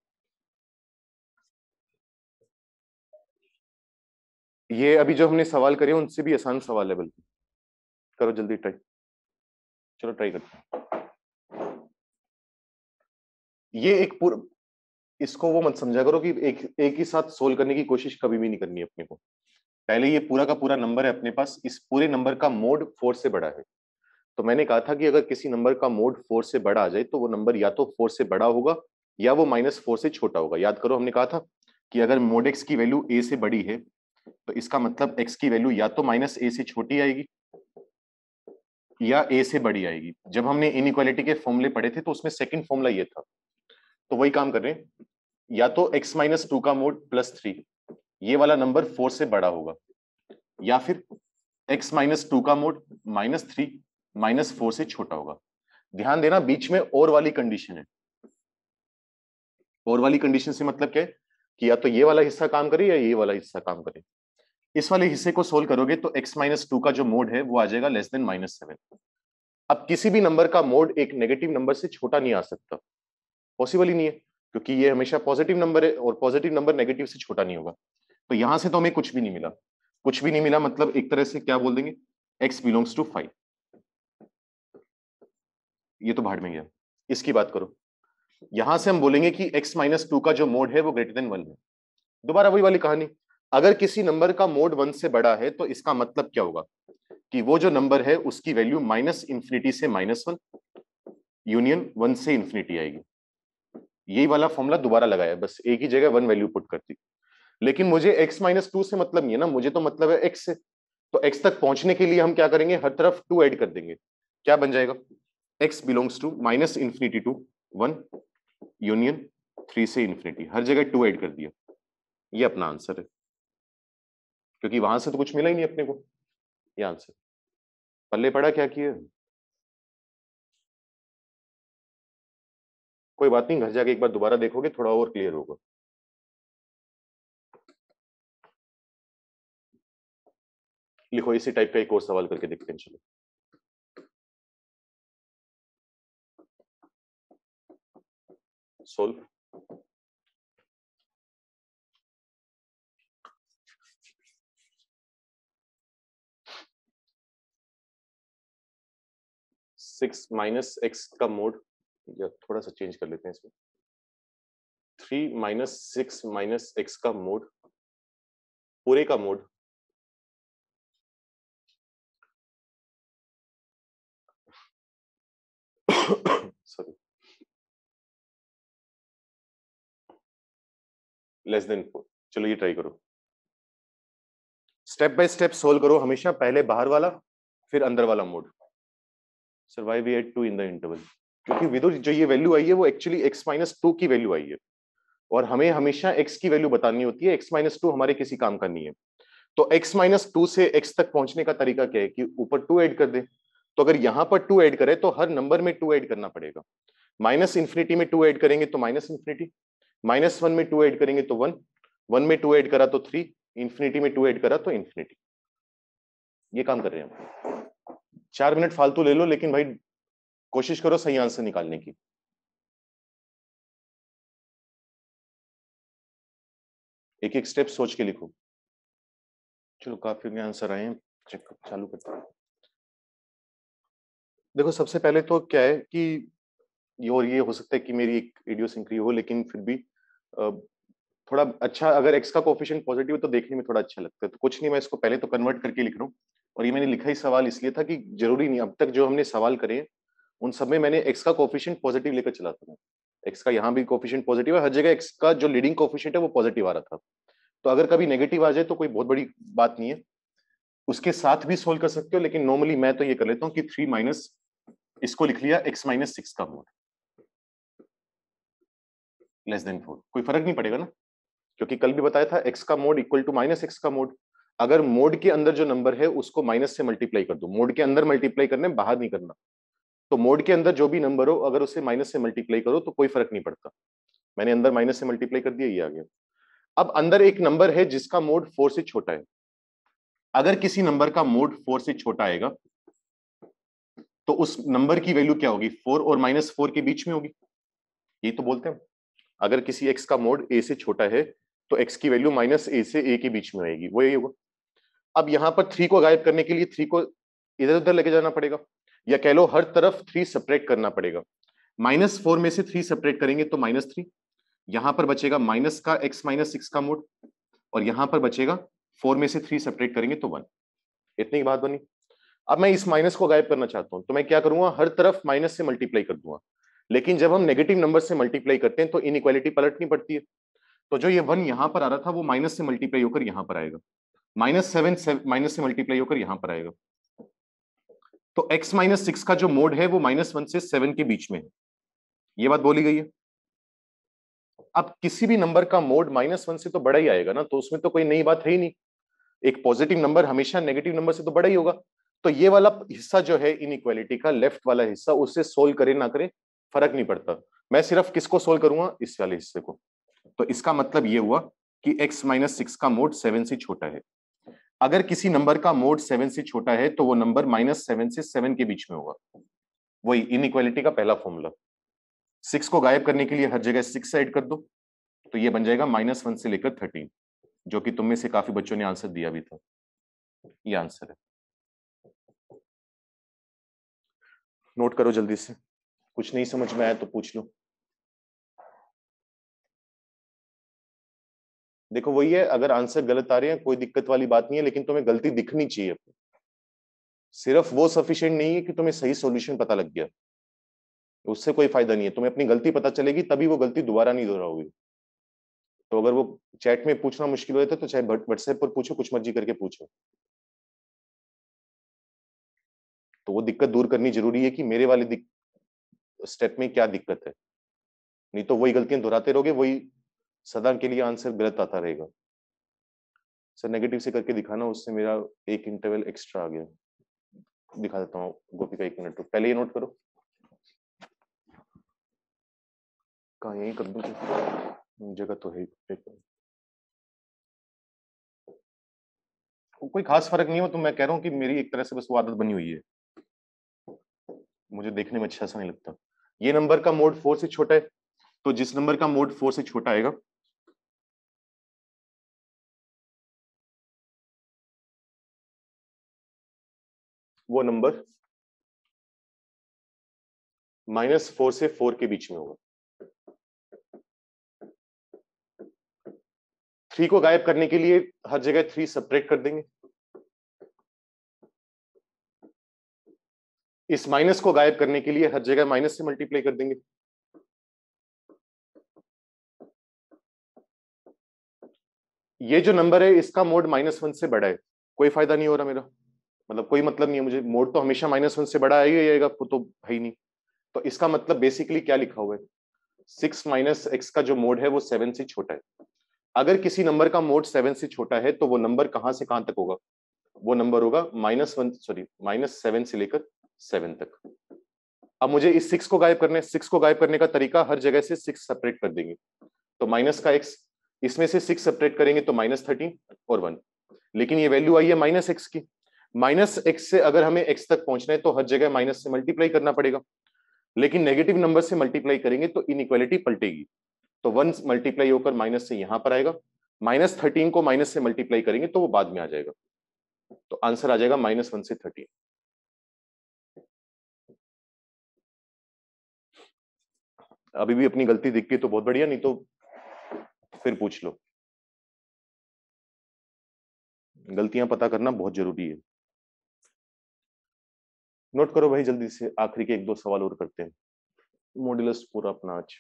[SPEAKER 1] ये अभी जो हमने सवाल करे उनसे भी आसान सवाल है, बल्कि करो जल्दी ट्राई। चलो ट्राई करते हैं। ये एक पूरा, इसको वो मत समझा करो कि एक एक ही साथ सोल्व करने की कोशिश कभी भी नहीं करनी है अपने को। पहले ये पूरा का पूरा नंबर है अपने पास, इस पूरे नंबर का मोड 4 से बड़ा है। तो मैंने कहा था कि अगर किसी नंबर का मोड 4 से बड़ा आ जाए तो वो नंबर या तो 4 से बड़ा होगा या वो -4 से छोटा होगा। याद करो हमने कहा था कि अगर मोड x की वैल्यू a से बड़ी है तो इसका मतलब x की वैल्यू या तो -a से छोटी आएगी या a से बड़ी आएगी। जब हमने इनइक्वालिटी के फॉर्मूले पढ़े थे तो उसमें सेकंड फॉर्मूला ये था, तो वही काम कर रहे हैं। या तो x माइनस 2 का मोड +3 ये वाला नंबर 4 से बड़ा होगा, या फिर x माइनस 2 का मोड -3 -4 से छोटा होगा। ध्यान देना बीच में और वाली कंडीशन है। और वाली कंडीशन से मतलब क्या है कि या तो ये वाला हिस्सा काम करे या ये वाला हिस्सा काम करे। इस वाले हिस्से को सोल्व करोगे तो x माइनस 2 का जो मोड है वो आ जाएगा लेस देन -7। अब किसी भी नंबर का मोड एक नेगेटिव नंबर से छोटा नहीं आ सकता, पॉसिबल ही नहीं है, क्योंकि ये हमेशा पॉजिटिव नंबर है और पॉजिटिव नंबर नेगेटिव से छोटा नहीं होगा। तो यहां से तो हमें कुछ भी नहीं मिला। कुछ भी नहीं मिला मतलब एक तरह से क्या बोल देंगे, x बिलोंग्स टू 5। ये तो भाड़ में गया, इसकी बात करो। यहां से हम बोलेंगे कि x माइनस 2 का जो मोड है वो ग्रेटर देन 1 है। दोबारा वही वाली कहानी, अगर किसी नंबर का मोड 1 से बड़ा है तो इसका मतलब क्या होगा कि वो जो नंबर है उसकी वैल्यू -∞ से -1 यूनियन 1 से इंफिनिटी आएगी। यही वाला फॉर्मूला दोबारा लगाया, बस एक ही जगह 1 वैल्यू पुट कर दी। लेकिन मुझे x माइनस 2 से मतलब नहीं है ना, मुझे तो मतलब है x से। तो x तक पहुंचने के लिए हम क्या करेंगे, हर तरफ 2 ऐड कर देंगे। क्या बन जाएगा, x belongs to -∞ to 1 union 3 से इंफिनिटी, हर जगह 2 ऐड कर दिया। ये अपना आंसर है, क्योंकि वहां से तो कुछ मिला ही नहीं अपने को। ये आंसर पल्ले पड़ा क्या किए। कोई बात नहीं, घर जाके एक बार दोबारा देखोगे थोड़ा और क्लियर होगा। लिखो इसी टाइप का एक और सवाल करके देखते हैं। चलो सोल्व। सिक्स माइनस एक्स का मोड, या थोड़ा सा चेंज कर लेते हैं इसमें, 3 माइनस 6 माइनस एक्स का मोड पूरे का मोड सॉरी लेस देन 4। चलो ये ट्राई करो, स्टेप बाय स्टेप सोल्व करो, हमेशा पहले बाहर वाला फिर अंदर वाला mode. Survive eight 2 in the interval, क्योंकि विदुर जो ये वैल्यू आई है वो एक्चुअली x माइनस 2 की वैल्यू आई है, और हमें हमेशा x की वैल्यू बतानी होती है। x माइनस 2 हमारे किसी काम का नहीं है। तो x माइनस 2 से x तक पहुंचने का तरीका क्या है कि ऊपर 2 ऐड कर दे। तो अगर यहां पर 2 ऐड करें तो हर नंबर में 2 ऐड करना पड़ेगा। माइनस इंफिनिटी में 2 ऐड करेंगे तो माइनस इंफिनिटी, -1 में 2 ऐड करेंगे तो 1, 1 में 2 ऐड करा तो 3, इंफिनिटी में 2 ऐड करा तो इंफिनिटी। ये काम कर रहे हैं हम। 4 मिनट फालतू ले लो, लेकिन भाई कोशिश करो सही आंसर निकालने की। एक एक स्टेप सोच के लिखो। चलो काफी आंसर आए हैं, चेक चालू करते हैं। देखो सबसे पहले तो क्या है कि ये हो सकता है कि मेरी एक इडियोसिंक्री हो, लेकिन फिर भी थोड़ा अच्छा, अगर x का कोफिशिएंट पॉजिटिव है तो देखने में थोड़ा अच्छा लगता है। तो कुछ नहीं, मैं इसको पहले तो कन्वर्ट करके लिख रहा हूँ और ये मैंने लिखा ही सवाल इसलिए था कि जरूरी नहीं, अब तक जो हमने सवाल करे उन सब में मैंने एक्स का कोफिशिएंट पॉजिटिव लेकर चला था। एक्स का यहाँ भी कोफिशिएंट पॉजिटिव है, हर जगह एक्स का जो लीडिंग कोफिशिएंट है वो पॉजिटिव आ रहा था। तो अगर कभी नेगेटिव आ जाए तो कोई बहुत बड़ी बात नहीं है, उसके साथ भी सोल्व कर सकते हो, लेकिन नॉर्मली मैं तो ये कर लेता हूँ कि 3 माइनस, इसको लिख लिया x माइनस 6 का मोड लेस देन 4, कोई फर्क नहीं पड़ेगा ना, क्योंकि कल भी बताया था x का mod equal to minus x का मोड। अगर मोड के अंदर जो नंबर है उसको माइनस से मल्टीप्लाई कर दो, मोड के अंदर मल्टीप्लाई करने, बाहर नहीं करना। तो मोड के अंदर जो भी नंबर हो अगर उसे माइनस से मल्टीप्लाई करो तो कोई फर्क नहीं पड़ता। मैंने अंदर माइनस से मल्टीप्लाई कर दिया, ये आ गया। अब अंदर एक नंबर है जिसका मोड 4 से छोटा है। अगर किसी नंबर का मोड 4 से छोटा आएगा तो उस नंबर की वैल्यू क्या होगी, 4 और माइनस 4 के बीच में होगी, यही तो बोलते हैं। अगर किसी x का मोड a से छोटा है तो x की वैल्यू माइनस a से a के बीच में आएगी, वो यही होगा। अब यहां पर 3 को गायब करने के लिए 3 को इधर उधर लेके जाना पड़ेगा, या कह लो हर तरफ 3 सब्ट्रैक्ट करना पड़ेगा। -4 में से 3 सब्ट्रैक्ट करेंगे तो -3, यहां पर बचेगा माइनस का x माइनस 6 का मोड, और यहां पर बचेगा 4 में से 3 सब्ट्रैक्ट करेंगे तो 1। इतनी की बात बनी। अब मैं इस माइनस को गायब करना चाहता हूं तो मैं क्या करूंगा, हर तरफ माइनस से मल्टीप्लाई कर दूंगा। लेकिन जब हम नेगेटिव नंबर से मल्टीप्लाई करते हैं तो इनइक्वालिटी पलटनी पड़ती है। तो जो ये 1 यहां पर आ रहा था वो माइनस से मल्टीप्लाई होकर यहां पर आएगा, -7 माइनस से मल्टीप्लाई होकर यहां पर आएगा। तो x माइनस 6 का जो मोड है वो -1 से 7 के बीच में है, ये बात बोली गई है। अब किसी भी नंबर का मोड -1 से तो बड़ा ही आएगा ना, तो उसमें तो कोई नई बात है ही नहीं। एक पॉजिटिव नंबर हमेशा नेगेटिव नंबर से तो बड़ा ही होगा। तो ये वाला हिस्सा जो है इनइक्वालिटी का, लेफ्ट वाला हिस्सा, उससे सोल्व करे ना करे फर्क नहीं पड़ता। मैं सिर्फ किसको सोल्व करूंगा, इस वाले हिस्से को। तो इसका मतलब ये हुआ कि x माइनस 6 का मोड 7 से छोटा है। अगर किसी नंबर का मोड 7 से छोटा है तो वो नंबर -7 से 7 के बीच में होगा। वही इनइक्वालिटी का पहला फॉर्मूला। 6 को गायब करने के लिए हर जगह 6 ऐड कर दो, तो ये बन जाएगा -1 से लेकर 13, जो कि तुम में से काफी बच्चों ने आंसर दिया भी था। ये आंसर है। नोट करो जल्दी से, कुछ नहीं समझ में आया तो पूछ लो। देखो वही है, अगर आंसर गलत आ रहे हैं कोई दिक्कत वाली बात नहीं है, लेकिन तुम्हें गलती दिखनी चाहिए। सिर्फ वो सफिशिएंट नहीं है कि तुम्हें सही सॉल्यूशन पता लग गया, उससे कोई फायदा नहीं है। तुम्हें अपनी गलती पता चलेगी तभी वो गलती दोबारा नहीं दोहराओगे। तो अगर वो चैट में पूछना मुश्किल हो जाता है तो चाहे व्हाट्सएप पर पूछो, कुछ मर्जी करके पूछो। तो वो दिक्कत दूर करनी जरूरी है कि मेरे वाले स्टेप में क्या दिक्कत है, नहीं तो वही गलतियां दोहराते रहोगे, वही सदा के लिए आंसर गलत आता रहेगा। सर नेगेटिव से करके दिखाना, उससे मेरा एक इंटरवल एक्स्ट्रा आ गया। दिखा देता हूँ गोपिका, 1 मिनट तो पहले ये नोट करो। कहाँ, यही कर दूं, जगह तो है। कोई खास फर्क नहीं हो, तो मैं कह रहा हूँ कि मेरी एक तरह से बस वो आदत बनी हुई है, मुझे देखने में अच्छा सा नहीं लगता। ये नंबर का मोड 4 से छोटा है, तो जिस नंबर का मोड 4 से छोटा आएगा वो नंबर -4 से 4 के बीच में होगा। 3 को गायब करने के लिए हर जगह 3 सब्ट्रैक्ट कर देंगे। इस माइनस को गायब करने के लिए हर जगह माइनस से मल्टीप्लाई कर देंगे। ये जो नंबर है इसका मोड -1 से बड़ा है, कोई फायदा नहीं हो रहा मेरा, मतलब कोई मतलब नहीं है मुझे, मोड तो हमेशा -1 से बड़ा आएगा ही आएगा, वो तो है ही नहीं। तो इसका मतलब बेसिकली क्या लिखा हुआ है, 6 माइनस एक्स का जो मोड है वो 7 से छोटा है। अगर किसी नंबर का मोड 7 से छोटा है तो वो नंबर कहां से कहां तक होगा, वो नंबर होगा -7 से लेकर 7 तक। अब मुझे इस 6 को गायब करना है, 6 को गायब करने का तरीका, हर जगह से 6 सेपरेट कर देंगे। तो माइनस का x, इसमें से 6 सेपरेट करेंगे तो -13 और 1। लेकिन ये वैल्यू आई है -x की। -x से अगर हमें x तक पहुंचना है तो हर जगह माइनस से मल्टीप्लाई करना पड़ेगा। लेकिन नेगेटिव नंबर से मल्टीप्लाई करेंगे तो इनइक्वालिटी पलटेगी। तो 1 मल्टीप्लाई होकर माइनस से यहां पर आएगा, -13 को माइनस से मल्टीप्लाई करेंगे तो वो बाद में आ जाएगा। तो आंसर आ जाएगा -1 से 13। अभी भी अपनी गलती दिख गई तो बहुत बढ़िया, नहीं तो फिर पूछ लो। गलतियां पता करना बहुत जरूरी है। नोट करो भाई जल्दी से, आखिरी के एक दो सवाल और करते हैं, मॉड्यूलस पूरा अपना आज।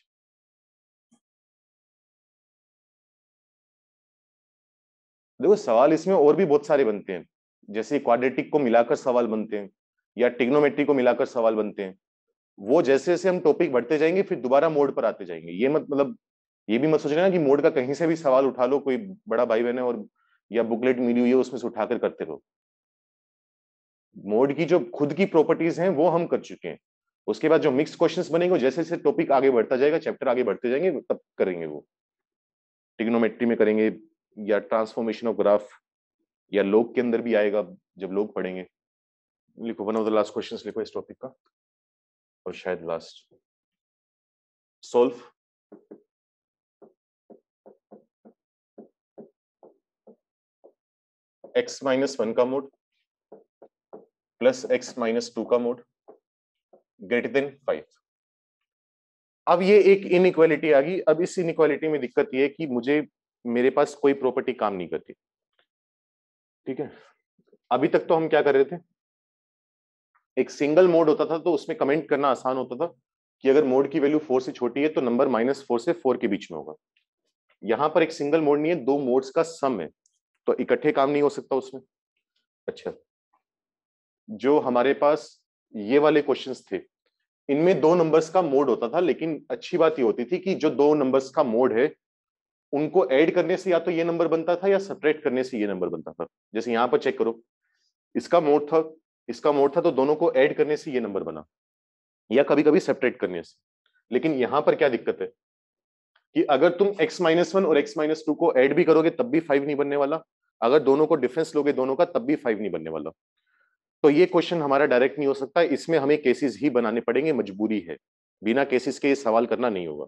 [SPEAKER 1] देखो सवाल इसमें और भी बहुत सारे बनते हैं, जैसे क्वाड्रेटिक को मिलाकर सवाल बनते हैं या ट्रिग्नोमेट्री को मिलाकर सवाल बनते हैं। वो जैसे जैसे हम टॉपिक बढ़ते जाएंगे फिर दोबारा मोड पर आते जाएंगे। ये मत मतलब ये भी मत सोचना कि मोड का कहीं से भी सवाल उठा लो, कोई बड़ा भाई बहन है और या बुकलेट मिली हुई है उसमें से उठाकर करते रहो। मोड की जो खुद की प्रॉपर्टीज हैं वो हम कर चुके हैं। उसके बाद जो मिक्स क्वेश्चंस बनेंगे जैसे जैसे टॉपिक आगे बढ़ता जाएगा, चैप्टर आगे बढ़ते जाएंगे, तब करेंगे वो। ट्रिग्नोमेट्री में करेंगे या ट्रांसफॉर्मेशन ऑफ ग्राफ, या लोग के अंदर भी आएगा जब लोग पढ़ेंगे। लिखो one of the last questions लिखो इस टॉपिक का, और शायद last. Solve x minus one का mod plus x minus two का मोड ग्रेटर देन 5। अब ये एक इनइक्वालिटी आ गई। अब इस इनइक्वालिटी में दिक्कत ये है कि मुझे मेरे पास कोई प्रॉपर्टी काम नहीं करती। ठीक है, अभी तक तो हम क्या कर रहे थे, एक सिंगल मोड होता था तो उसमें कमेंट करना आसान होता था कि अगर मोड की वैल्यू 4 से छोटी है तो नंबर -4 से 4 के बीच में होगा। यहां पर एक सिंगल मोड नहीं है, दो मोड्स का सम है, तो इकट्ठे काम नहीं हो सकता उसमें। अच्छा, जो हमारे पास ये वाले क्वेश्चंस थे इनमें दो नंबर्स का मोड होता था, लेकिन अच्छी बात ये होती थी कि जो दो नंबर्स का मोड है उनको ऐड करने से या तो ये नंबर बनता था या सब्ट्रैक्ट करने से ये नंबर बनता था। जैसे यहां पर चेक करो, इसका मोड था, इसका मोड था, तो दोनों को ऐड करने से ये नंबर बना, या कभी कभी सब्ट्रैक्ट करने से। लेकिन यहां पर क्या दिक्कत है कि अगर तुम x-1 और x-2 को ऐड भी करोगे तब भी 5 नहीं बनने वाला, अगर दोनों को डिफरेंस लोगे दोनों का तब भी 5 नहीं बनने वाला। तो ये क्वेश्चन हमारा डायरेक्ट नहीं हो सकता, इसमें हमें केसेस ही बनाने पड़ेंगे, मजबूरी है। बिना केसेस के ये सवाल करना नहीं होगा।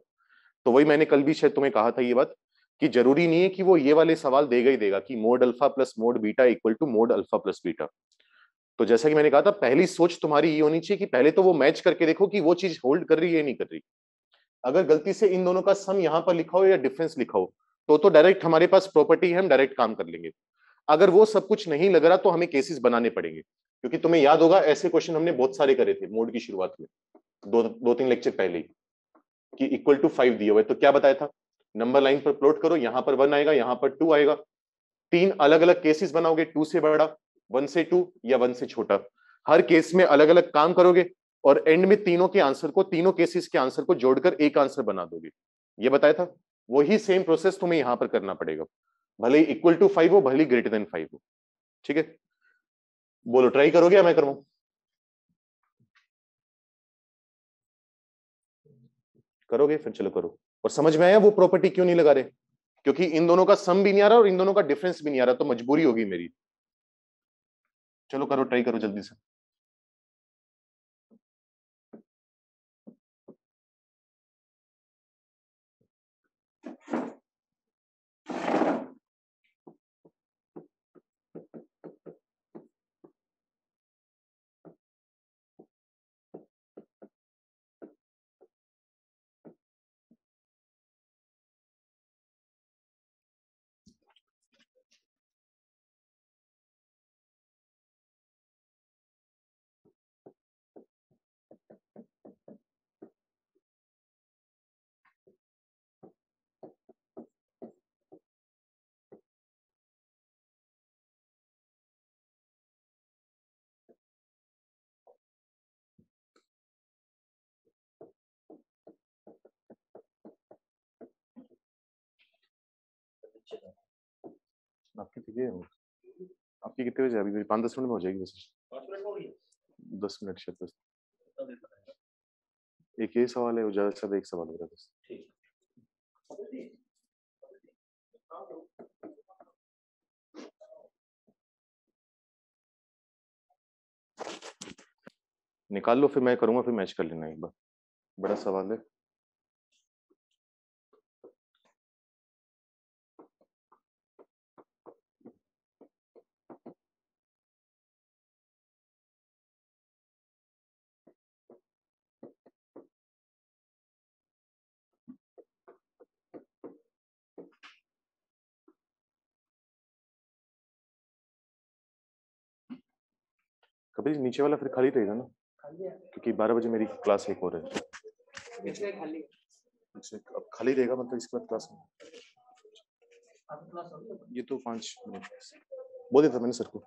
[SPEAKER 1] तो वही मैंने कल भी शायद तुम्हें कहा था ये बात, कि जरूरी नहीं है कि वो ये वाले सवाल देगा ही देगा कि mod alpha plus mod beta equal to mod alpha plus beta. तो जैसा कि मैंने कहा था, पहली सोच तुम्हारी ये होनी चाहिए कि पहले तो वो मैच करके देखो कि वो चीज होल्ड कर रही है नहीं कर रही। अगर गलती से इन दोनों का सम यहाँ पर लिखा हो या डिफरेंस लिखा हो तो डायरेक्ट हमारे पास प्रॉपर्टी है, हम डायरेक्ट काम कर लेंगे। अगर वो सब कुछ नहीं लग रहा तो हमें केसेस बनाने पड़ेंगे, क्योंकि तुम्हें याद होगा ऐसे क्वेश्चन हमने बहुत सारे करे थे मोड की शुरुआत में, दो तीन लेक्चर पहले ही, कि इक्वल टू 5 दिए हुए तो क्या बताया था, नंबर लाइन पर प्लॉट करो, यहां पर 1 आएगा, यहां पर 2 आएगा, तीन अलग अलग केसेस बनाओगे, 2 से बड़ा, 1 से 2 या 1 से छोटा, हर केस में अलग अलग काम करोगे और एंड में तीनों के आंसर को, तीनों केसेस के आंसर को जोड़कर एक आंसर बना दोगे। ये बताया था। वही सेम प्रोसेस तुम्हें यहां पर करना पड़ेगा, भले ही इक्वल टू 5 हो, भले ही ग्रेटर देन 5 हो। ठीक है, बोलो ट्राई करोगे या मैं करूं? करोगे, फिर चलो करो। और समझ में आया वो प्रॉपर्टी क्यों नहीं लगा रहे? क्योंकि इन दोनों का सम भी नहीं आ रहा और इन दोनों का डिफरेंस भी नहीं आ रहा, तो मजबूरी होगी मेरी। चलो करो, ट्राई करो जल्दी से। आपकी ठीक है? आपकी कितने बजे? अभी 5-10 मिनट में हो जाएगी वैसे। 10 मिनट शायद, बस एक ही सवाल है, ज्यादा से ज्यादा एक सवाल हो रहा है बस। निकाल लो, फिर मैं करूंगा, फिर मैच कर लेना एक बार, बड़ा सवाल है। कभी नीचे वाला फिर खाली रहेगा ना, क्योंकि 12 बजे मेरी क्लास एक और है। अब खाली रहेगा मतलब इसके बाद क्लास में। ये तो 5 मिनट बोल दिया था मैंने सर को।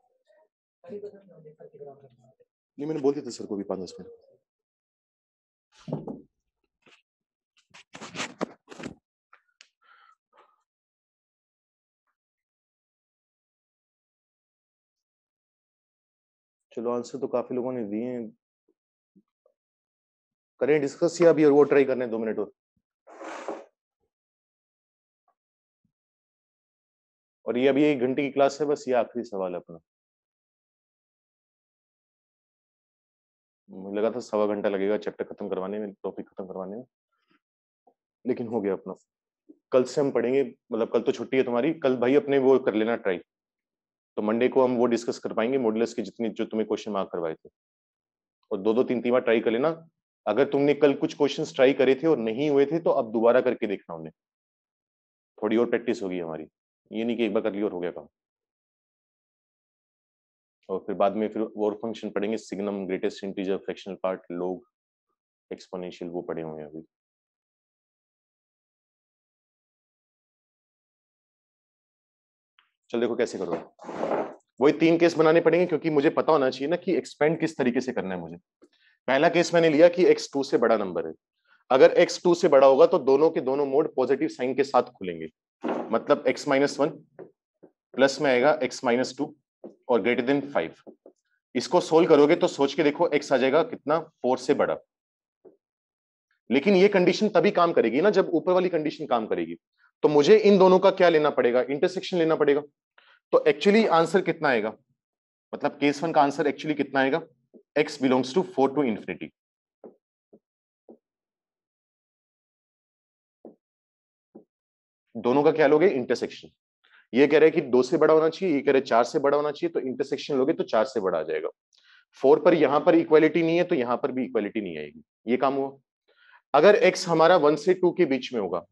[SPEAKER 1] नहीं, मैंने बोल दिया था सर को भी 5-10 मिनट। चलो आंसर तो काफी लोगों ने दिए हैं, करें डिस्कस या अभी और वो ट्राई करने 2 मिनट और ये अभी 1 घंटे की क्लास है, बस ये आखिरी सवाल है अपना। मुझे लगा था 1.25 घंटा लगेगा चैप्टर खत्म करवाने में, टॉपिक खत्म करवाने में, लेकिन हो गया अपना। कल से हम पढ़ेंगे, मतलब कल तो छुट्टी है तुम्हारी, कल भाई अपने वो कर लेना ट्राई, तो मंडे को हम वो डिस्कस कर पाएंगे मॉडुलस की जितनी जो तुम्हें क्वेश्चन मार्क करवाए थे, और 2-2 3-3 बार ट्राई कर लेना। अगर तुमने कल कुछ क्वेश्चंस ट्राई करे थे और नहीं हुए थे तो अब दोबारा करके देखना उन्हें, थोड़ी और प्रैक्टिस होगी हमारी, ये नहीं कि एक बार कर लिया और हो गया काम। और फिर बाद में फिर और फंक्शन पढ़ेंगे, signum, greatest integer, fractional part, log, exponential, वो पढ़े होंगे अभी। चल देखो कैसे करो, वही 3 केस बनाने पड़ेंगे क्योंकि मुझे पता होना चाहिए ना कि एक्सपेंड किस तरीके से करना है मुझे। पहला केस मैंने लिया कि x2 से बड़ा नंबर है, अगर x2 से बड़ा होगा तो दोनों के दोनों मोड पॉजिटिव साइन के साथ खुलेंगे, मतलब x-1 प्लस में आएगा x-2 और ग्रेटर देन 5। इसको सोल्व करोगे तो सोच के देखो x आ जाएगा कितना, 4 से बड़ा। लेकिन ये कंडीशन तभी काम करेगी ना जब ऊपर वाली कंडीशन काम करेगी, तो मुझे इन दोनों का क्या लेना पड़ेगा, इंटरसेक्शन लेना पड़ेगा। तो एक्चुअली आंसर कितना आएगा, मतलब केस 1 का आंसर एक्चुअली कितना आएगा, x belongs to 4 to infinity. दोनों का क्या लोगे, इंटरसेक्शन। ये कह रहे हैं कि 2 से बड़ा होना चाहिए, ये कह रहे हैं 4 से बड़ा होना चाहिए, तो इंटरसेक्शन लोगे तो 4 से बड़ा आ जाएगा। 4 पर यहां पर इक्वालिटी नहीं है तो यहां पर भी इक्वालिटी नहीं आएगी, ये काम हुआ। अगर x हमारा 1 से 2 के बीच में होगा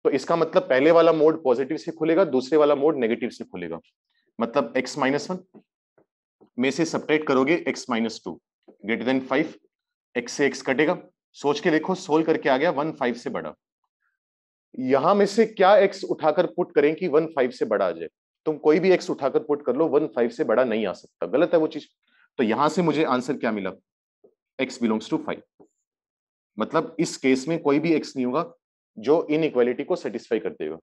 [SPEAKER 1] तो इसका मतलब पहले वाला मोड पॉजिटिव से खुलेगा, दूसरे वाला मोड नेगेटिव से खुलेगा, मतलब x-1 में से सब्ट्रैक्ट करोगे x-2 ग्रेटर देन 5, x से x कटेगा, सोच के देखो, सोल्व करके आ गया 1 5 से बड़ा। यहां में से क्या x उठाकर पुट करें कि 1 5 से बड़ा आ जाए, तुम कोई भी x उठाकर पुट कर लो, 1 5 से बड़ा नहीं आ सकता, गलत है वो चीज। तो यहां से मुझे आंसर क्या मिला, x बिलोंग्स टू 5, मतलब इस केस में कोई भी x नहीं होगा जो इनइक्वालिटी को सेटिस्फाई कर देगा।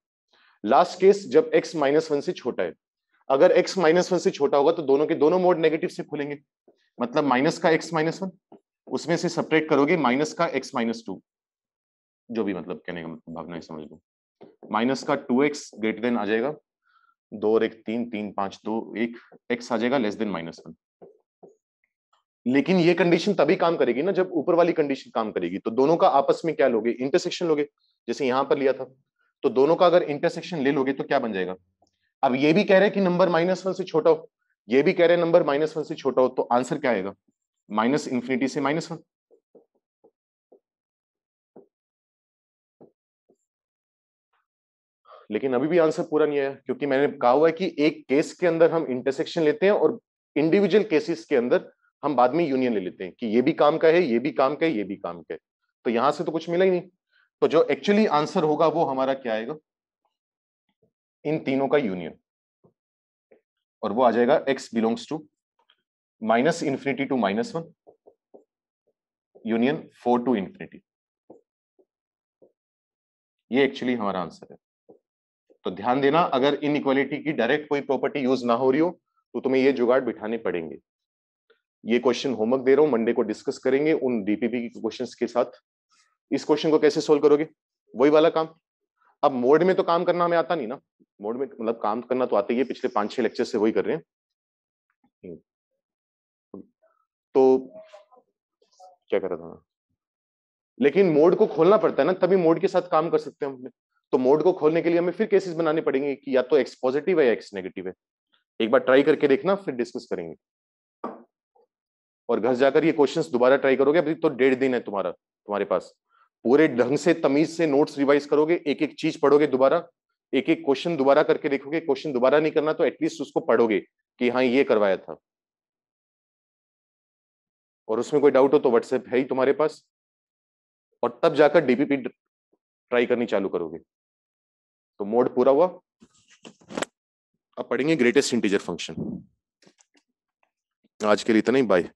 [SPEAKER 1] लास्ट केस जब x-1 से छोटा है, अगर x-1 से छोटा होगा तो दोनों के दोनों मोड नेगेटिव से खुलेंगे, मतलब माइनस का x-1, उसमें से सब्ट्रैक्ट करोगे माइनस का x-2, जो भी मतलब कहने का मतलब भावना है समझ लो, माइनस का 2x ग्रेटर देन आ जाएगा 2 और 1 3, 3 5 2 1, x आ जाएगा लेस देन -1। लेकिन ये कंडीशन तभी काम करेगी ना जब ऊपर वाली कंडीशन काम करेगी, तो दोनों का आपस में क्या लोगे, इंटरसेक्शन लोगे, जैसे यहां पर लिया था। तो दोनों का अगर इंटरसेक्शन ले लोगे तो क्या बन जाएगा, अब ये भी कह रहे हैं कि नंबर -1 से छोटा हो, ये भी कह रहे हैं नंबर -1 से छोटा हो, तो आंसर क्या आएगा, माइनस इंफिनिटी से -1। लेकिन अभी भी आंसर पूरा नहीं आया, क्योंकि मैंने कहा हुआ है कि एक केस के अंदर हम इंटरसेक्शन लेते हैं और इंडिविजुअल केसेस के अंदर हम बाद में यूनियन ले लेते हैं कि ये भी काम का है, ये भी काम का है, ये भी काम का है। तो यहां से तो कुछ मिला ही नहीं, तो जो एक्चुअली आंसर होगा वो हमारा क्या आएगा, इन तीनों का यूनियन, और वो आ जाएगा x belongs to minus infinity to -1 union 4 to infinity. ये एक्चुअली हमारा आंसर है। तो ध्यान देना, अगर इनइक्वालिटी की डायरेक्ट कोई प्रॉपर्टी यूज ना हो रही हो तो तुम्हें ये जुगाड़ बिठाने पड़ेंगे। ये क्वेश्चन होमवर्क दे रहा हूं, मंडे को डिस्कस करेंगे उन डीपीपी के क्वेश्चंस के साथ। इस क्वेश्चन को कैसे सोल्व करोगे, वही वाला काम। अब मोड में तो काम करना हमें आता नहीं ना, मोड में मतलब काम करना तो आता ही है, पिछले 5-6 लेक्चर से वही कर रहे हैं। तो क्या कर रहा था मैं? लेकिन मोड को खोलना पड़ता है ना, तभी मोड के साथ काम कर सकते हैं हम। तो मोड को खोलने के लिए हमें फिर केसेस बनाने पड़ेंगे कि या तो एक्स पॉजिटिव है या एक्स नेगेटिव है। एक बार ट्राई करके देखना, फिर डिस्कस करेंगे। और घर जाकर ये क्वेश्चंस दोबारा ट्राई करोगे, अभी तो 1.5 दिन है तुम्हारे पास, पूरे ढंग से तमीज से नोट्स रिवाइज करोगे, एक एक चीज पढ़ोगे दोबारा, एक एक क्वेश्चन दोबारा करके देखोगे, क्वेश्चन दोबारा नहीं करना तो एटलीस्ट उसको पढ़ोगे कि हाँ ये करवाया था। और उसमें कोई डाउट हो तो व्हाट्सएप है ही तुम्हारे पास, और तब जाकर डीपीपी ट्राई करनी चालू करोगे। तो मोड पूरा हुआ। अब पढ़ेंगे ग्रेटेस्ट इंटीजर फंक्शन। आज के लिए इतना ही, बाय।